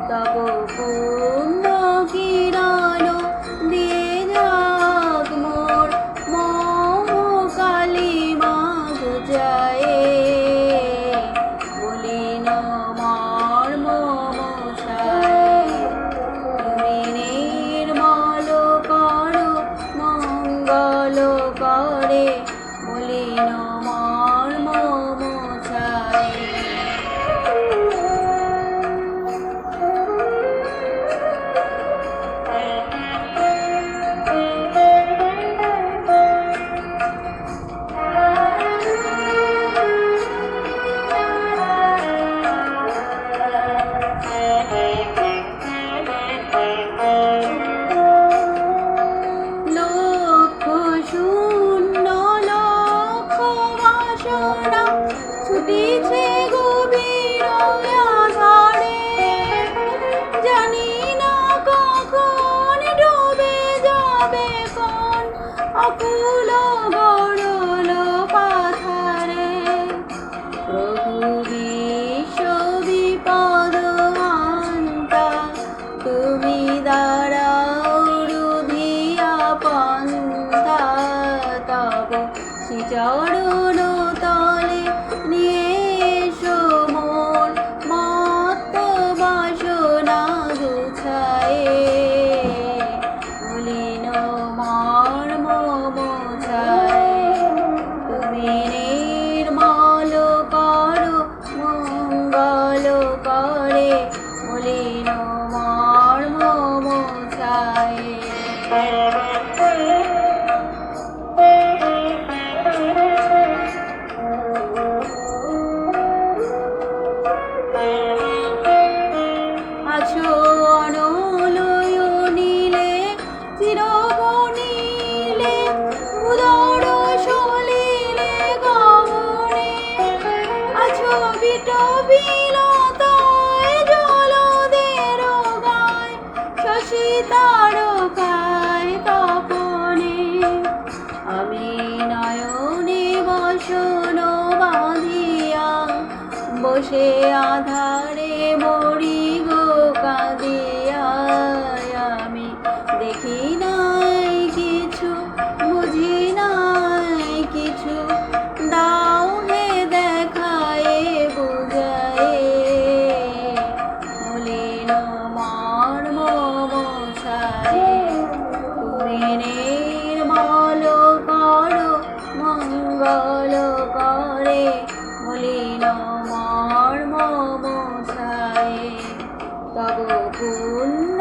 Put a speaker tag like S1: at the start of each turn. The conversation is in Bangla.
S1: তব পূর্ণ কিরণ দিয়ে যাক মোর মম কালিমা যায় মলিন মর্ম মশায় তুমি নির্মল করো মঙ্গল করে মলিন মর্ম মশায়। ছুটিছে গভীর আধারে জানি না কখন ডুবে যাবে কোন অকুল গরল পাথারে প্রভু বিশ্ব বিপদ আন্তা তুমি দাঁড়াও রুধিয়া পন্থা তব শ্রীচরণ তলে নিয়ে এসো মোর মত্ত বাসনা গুছায়ে মলিন মর্ম মোছায়ে তুমি নির্মল করো মঙ্গল করে মলিন মর্ম মোছায়ে। আছো অনলয় নীলে চিরবনীলে উদর সলিলে গগনে আছো বিটবিলতায় জলদের গায় শশী তারকায় তপনে আমি নয়নে বসন বাঁধিয়া বসে আধারে মরি গো কাঁদিয়া আমি দেখি নাই কিছু বুঝি নাই কিছু দাও হে দেখায়ে বুঝায়ে মলিন মর্ম মোছায়ে তুমি নির্মল করো মঙ্গল করে মলিন মর্ম মোছায়ে তব পুণ্য